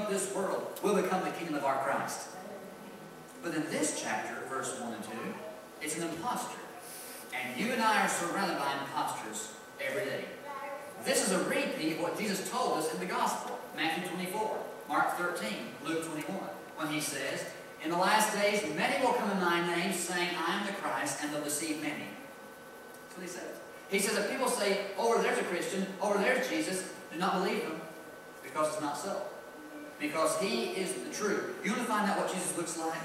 of this world will become the kingdom of our Christ. But in this chapter, verse 1 and 2, it's an impostor. And you and I are surrounded by impostors every day. This is a repeat of what Jesus told us in the gospel. Matthew 24, Mark 13, Luke 21. When he says, in the last days many will come in my name, saying, I am the Christ, and they'll deceive many. That's what he says. He says that people say, over there's a Christian, over there's Jesus, do not believe them, because it's not so. Because he is the truth. You want to find out what Jesus looks like?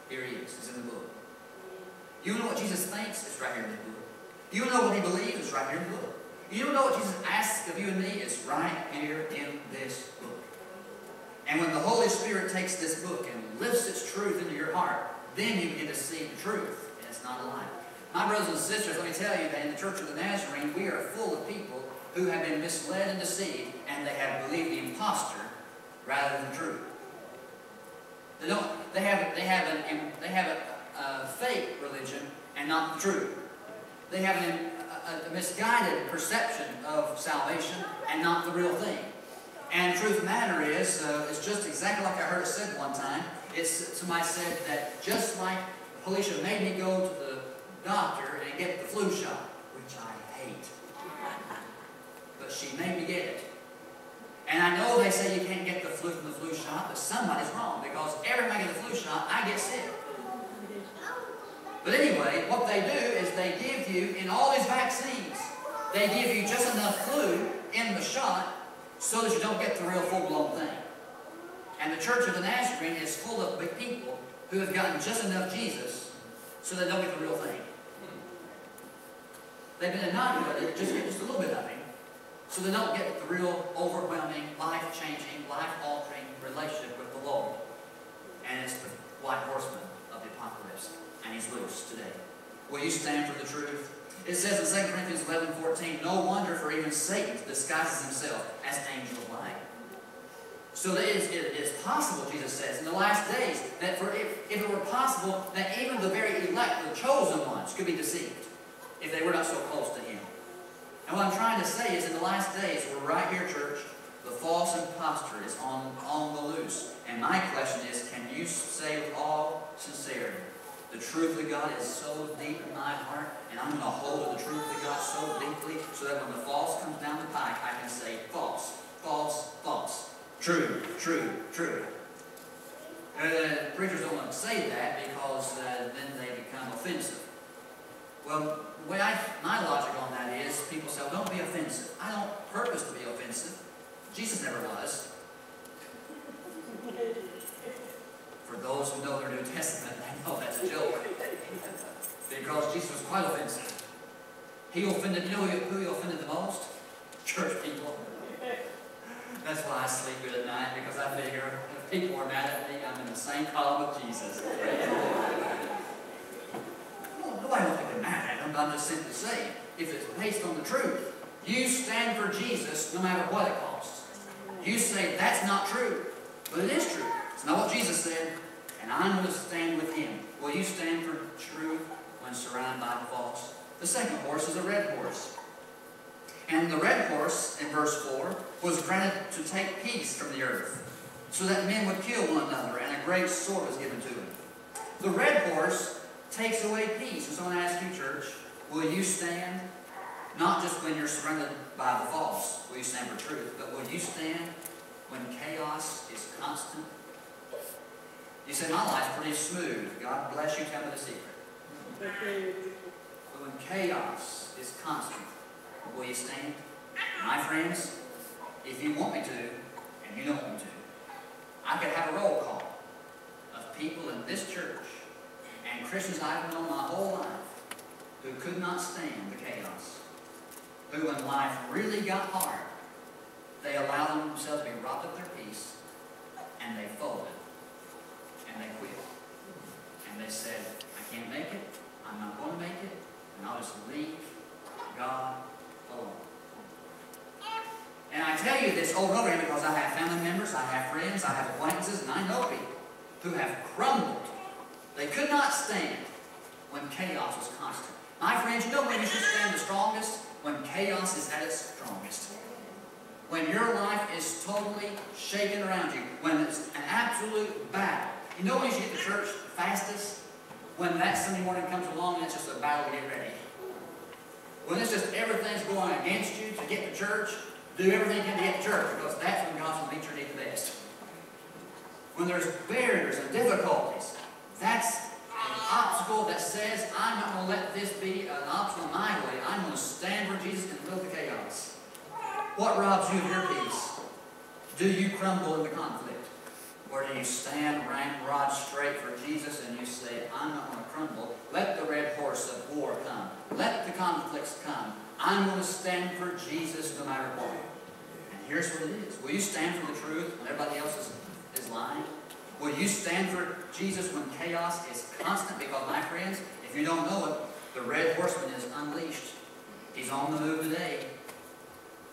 Here he is. It's in the book. You want to know what Jesus thinks? It's right here in the book. You want to know what he believes? It's right here in the book. You want to know what Jesus asks of you and me? It's right here in this book. And when the Holy Spirit takes this book and lifts its truth into your heart, then you begin to see the truth, and it's not a lie. My brothers and sisters, let me tell you that in the Church of the Nazarene, we are full of people who have been misled and deceived, and they have believed the impostor rather than the truth. They have a fake religion and not the truth. They have a misguided perception of salvation and not the real thing. And the truth of the matter is, it's just exactly like I heard it said one time. Somebody said that just like Felicia made me go to the doctor and get the flu shot, which I hate. But she made me get it. And I know they say you can't get the flu from the flu shot, but somebody's wrong, because every time I get the flu shot, I get sick. But anyway, what they do is they give you, in all these vaccines, they give you just enough flu in the shot so that you don't get the real full-blown thing. And the Church of the Nazarene is full of big people who have gotten just enough Jesus so they don't get the real thing. They've been inoculated, just get just a little bit of him, so they don't get the real overwhelming, life-changing, life-altering relationship with the Lord. And it's the white horseman of the apocalypse. And he's loose today. Will you stand for the truth? It says in 2 Corinthians 11:14, no wonder for even Satan disguises himself as an angel of light. So it is possible, Jesus says, in the last days, that if it were possible, that even the very elect, the chosen ones, could be deceived if they were not so close to him. And what I'm trying to say is, in the last days, we're right here, church, the false impostor is on the loose. And my question is, can you say with all sincerity, the truth of God is so deep in my heart, and I'm going to hold the truth of God so deeply, so that when the false comes down the pike, I can say false, false, false. True, true, true. Preachers don't want to say that because then they become offensive. Well, the way my logic on that is, people say, well, don't be offensive. I don't purpose to be offensive. Jesus never was. For those who know their New Testament, they know that's a joke. Because Jesus was quite offensive. He offended, you know who he offended the most? Church people. That's why I sleep good at night, because I figure if people are mad at me, I'm in the same column with Jesus. Well, nobody don't think they're mad at him, but I'm just simply saying, if it's based on the truth, you stand for Jesus no matter what it costs. You say, that's not true. But it is true. It's not what Jesus said, and I'm going to stand with him. Will you stand for truth when surrounded by the false? The second horse is a red horse. And the red horse, in verse 4, was granted to take peace from the earth, so that men would kill one another, and a great sword was given to him. The red horse takes away peace. And so I ask you, church, will you stand, not just when you're surrounded by the false, will you stand for truth, but will you stand when chaos is constant? You say, my life's pretty smooth. God bless you, tell me the secret. But when chaos is constant, will you stand? My friends, if you want me to, and you don't want me to, I could have a roll call of people in this church and Christians I've known my whole life who could not stand the chaos, who when life really got hard, they allowed themselves to be robbed of their peace, and they folded, and they quit. And they said, I can't make it, I'm not going to make it, and I'll just leave God alone. And I tell you this over and over again because I have family members, I have friends, I have acquaintances, and I know people who have crumbled. They could not stand when chaos was constant. My friends, you know when you should stand the strongest? When chaos is at its strongest. When your life is totally shaken around you, when it's an absolute battle. You know when you should get to church the fastest? When that Sunday morning comes along and it's just a battle to get ready. When it's just everything's going against you to get to church, do everything you can to get to church, because that's when God's going to meet your need the best. When there's barriers and difficulties, that's an obstacle that says, I'm not going to let this be an obstacle in my way. I'm going to stand for Jesus in the middle of the chaos. What robs you of your peace? Do you crumble in the conflict? Or do you stand rod straight for Jesus and you say, I'm not going to crumble. Let the red horse of war come. Let the conflicts come. I'm going to stand for Jesus no matter what. And here's what it is. Will you stand for the truth when everybody else is lying? Will you stand for Jesus when chaos is constant? Because, my friends, if you don't know it, the red horseman is unleashed. He's on the move today.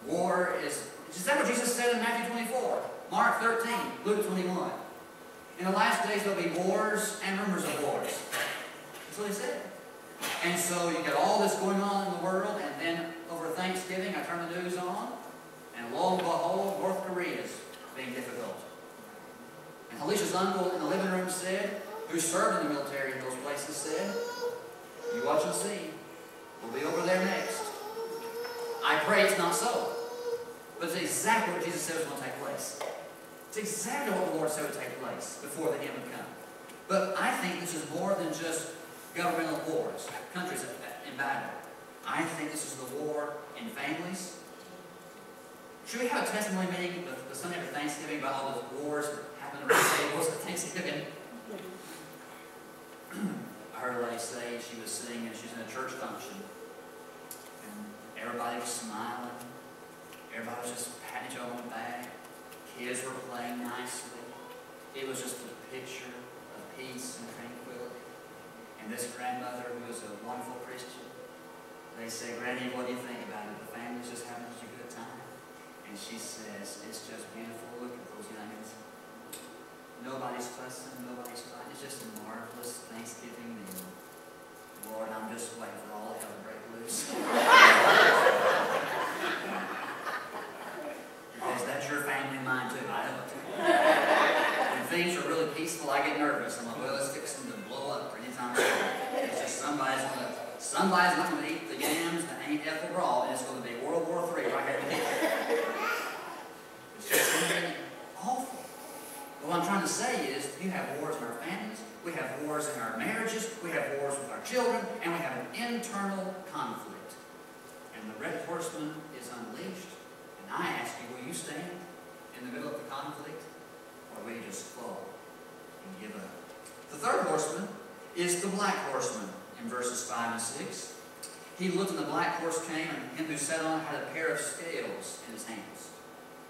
War is that what Jesus said in Matthew 24, Mark 13, Luke 21. In the last days there'll be wars and rumors of wars. That's what he said. And so you get all this going on in the world, and then over Thanksgiving I turn the news on, and lo and behold, North Korea is being difficult. And Alicia's uncle in the living room said, who served in the military in those places, said, you watch and see. We'll be over there next. I pray it's not so. But it's exactly what Jesus said was going to take place. It's exactly what the Lord said would take place before the end would come. But I think this is more than just governmental wars, countries in battle. I think this is the war in families. Should we have a testimony meeting the Sunday after Thanksgiving about all those wars that happened around the tables at Thanksgiving? I heard a lady say she was sitting and she's in a church function. And everybody was smiling. Everybody was just patting each other on the back. Kids were playing nicely. It was just a picture of peace and tranquility. And this grandmother, who was a wonderful Christian, they say, Granny, what do you think about it? The family's just having such a good time. And she says, it's just beautiful. Look at those youngins. Nobody's fussing, nobody's fighting. It's just a marvelous Thanksgiving meal. Lord, I'm just waiting for all hell to break loose. Because that's your family and mine too, I know it. When things are really peaceful, I get nervous. I'm like, well, it's fixing to blow up for any time soon. It's just somebody's not going to eat the yams that ain't Ethel Brawl, and it's going to be World War III right here in the kitchen. It's just going to be awful. But what I'm trying to say is, you have wars in our families, we have wars in our marriages, we have wars with our children, and we have an internal conflict. And the red horseman is unleashed. And I ask you, will you stand in the middle of the conflict, or will you just fall and give up? The third horseman is the black horseman in verses 5 and 6. He looked, and the black horse came, and him who sat on it had a pair of scales in his hands.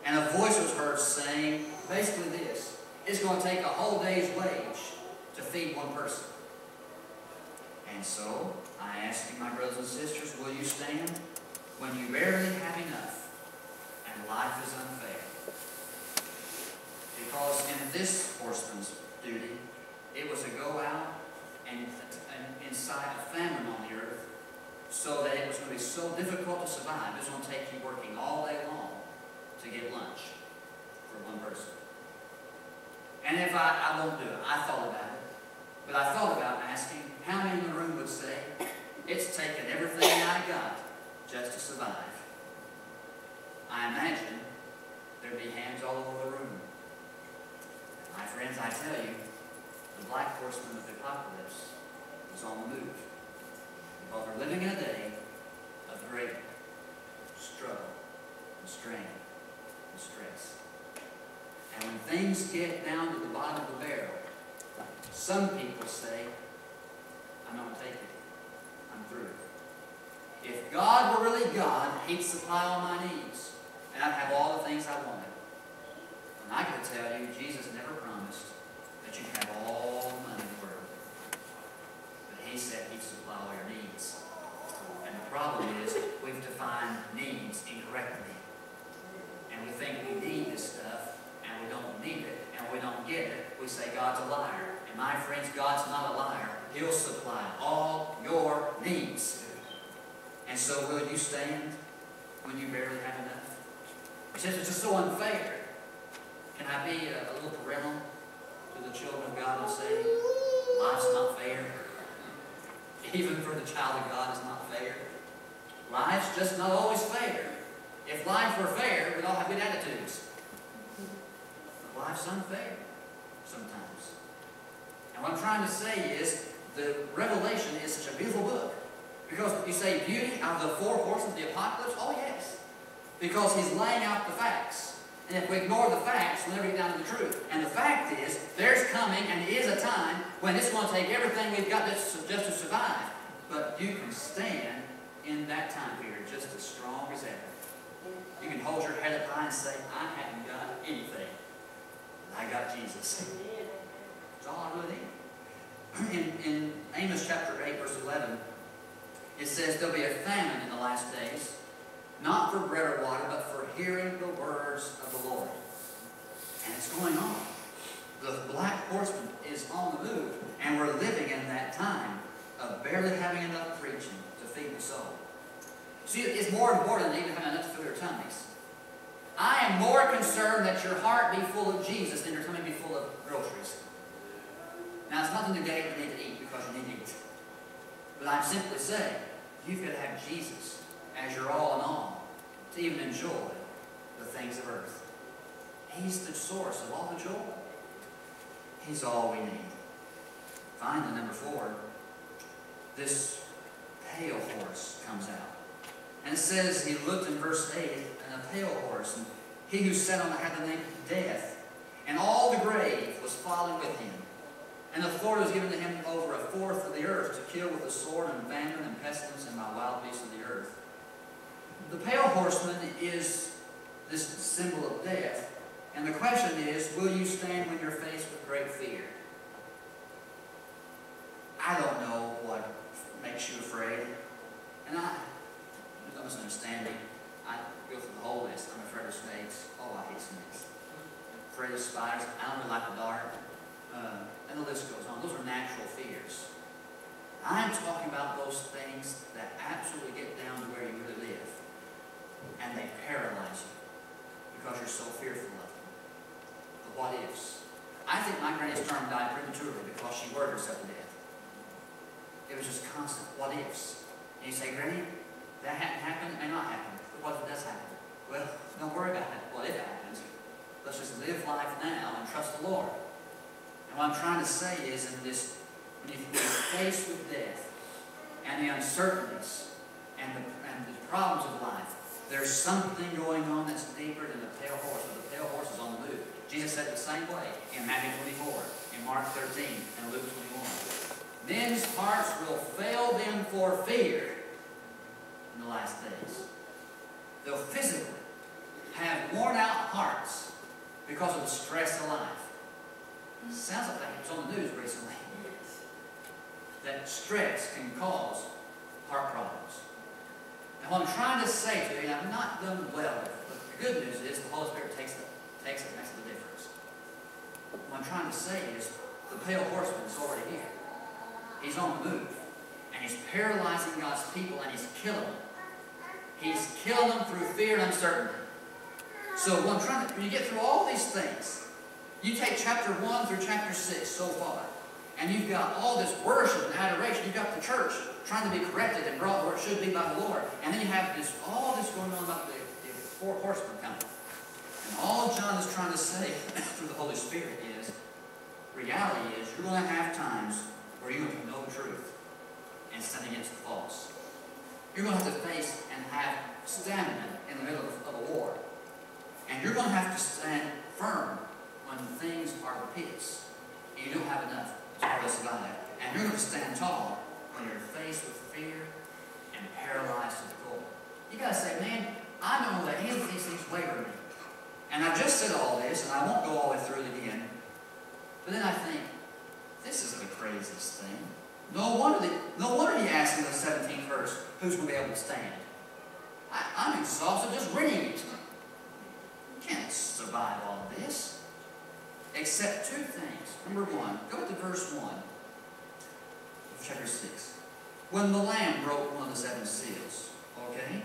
And a voice was heard saying, basically this, it's going to take a whole day's wage to feed one person. And so, I ask you, my brothers and sisters, will you stand when you barely have enough and life is unfair? Because in this horseman's duty, it was to go out and incite a famine on the earth, so that it was going to be so difficult to survive. It was going to take you working all day long to get lunch for one person. And if I won't do it, I thought about it. But I thought about asking how many in the room would say, it's taken everything I got just to survive. I imagine there'd be hands all over the room. My friends, I tell you, the black horseman of the apocalypse is on the move. Because we're living in a day of great struggle and strain and stress. And when things get down to the bottom of the barrel, some people say, I'm not going to take it. I'm through. If God were really God, He'd supply all my needs, and I'd have all the things I wanted. And I could tell you, Jesus never promised that you'd have all the money in the world. But He said He'd supply all your needs. And the problem is, we've defined needs incorrectly. And we think we need this stuff, and we don't need it, and we don't get it. We say God's a liar. And my friends, God's not a liar. He'll supply all your needs. And so will you stand when you barely have enough? He says it's just so unfair. Can I be a little parental to the children of God and say, life's not fair? Even for the child of God, it's not fair. Life's just not always fair. If life were fair, we'd all have good attitudes. But life's unfair sometimes. And what I'm trying to say is, the Revelation is such a beautiful book. Because you say beauty out of the four horsemen of the apocalypse? Oh yes. Because he's laying out the facts. And if we ignore the facts, we'll never get down to the truth. And the fact is, there's coming and is a time when it's going to take everything we've got just to survive. But you can stand in that time period just as strong as ever. You can hold your head up high and say, I haven't got anything. But I got Jesus. That's all I really need. In Amos chapter 8, verse 11, it says, there'll be a famine in the last days, not for bread or water, but for hearing the words of the Lord. And it's going on. The black horseman is on the move, and we're living in that time of barely having enough preaching to feed the soul. See, it's more important than even having enough to fill your tummies. I am more concerned that your heart be full of Jesus than your tummy be full of groceries. Now, it's nothing to negate what you need to eat because you need to eat. But I'm simply saying, you've got to have Jesus as your all in all to even enjoy the things of earth. He's the source of all the joy. He's all we need. Finally, number 4, this pale horse comes out. And it says, he looked in verse 8, and a pale horse, and he who sat on it had the name Death, and all the grave was fallen with him. And authority was given to him over a fourth of the earth to kill with the sword and famine and pestilence and by wild beasts of the earth. The pale horseman is this symbol of death. And the question is, will you stand when you're faced with great fear? I don't know what makes you afraid. And don't misunderstand me. I go through the whole list. I'm afraid of snakes. Oh, I hate snakes. Afraid of spiders. I don't really like the dark. And the list goes on. Those are natural fears. I'm talking about those things that absolutely get down to where you really live. And they paralyze you because you're so fearful of them. The what ifs. I think my Granny Storm died prematurely because she worried herself to death. It was just constant what ifs. And you say, Granny, that hadn't happened, it may not happen. But what if it does happen? Well, don't worry about it. What if it happens? Let's just live life now and trust the Lord. And what I'm trying to say is, in this, when you're faced with death and the uncertainties and the problems of life, there's something going on that's deeper than the pale horse. But the pale horse is on the move. Jesus said it the same way in Matthew 24, in Mark 13, and Luke 21. Men's hearts will fail them for fear in the last days. They'll physically have worn out hearts because of the stress of life. Sounds like it was on the news recently. That stress can cause heart problems. And what I'm trying to say to you, and I've not done well with it, but the good news is the Holy Spirit takes it and makes the difference. What I'm trying to say is the pale horseman is already here. He's on the move. And he's paralyzing God's people and he's killing them. He's killing them through fear and uncertainty. So what I'm trying to, when you get through all these things, you take chapter 1 through chapter 6 so far, and you've got all this worship and adoration. You've got the church trying to be corrected and brought where it should be by the Lord. And then you have all this going on about the 4 horsemen coming. And all John is trying to say through the Holy Spirit is, reality is you're going to have times where you're going to know the truth and stand against the false. You're going to have to face and have stamina in the middle of a war. And you're going to have to stand firm when things are the pits and you don't have enough to survive. And you're going to stand tall when you're faced with fear and paralyzed to the core. You got to say, man, I don't know that any of these things waver me. And I've just said all this, and I won't go all the way through it again. But then I think, this is the craziest thing. No wonder he asked in the 17th verse, who's going to be able to stand? I'm exhausted just reading it. You can't survive all of this. Except 2 things. Number 1, go to verse 1 of chapter 6. When the Lamb broke one of the 7 seals, okay?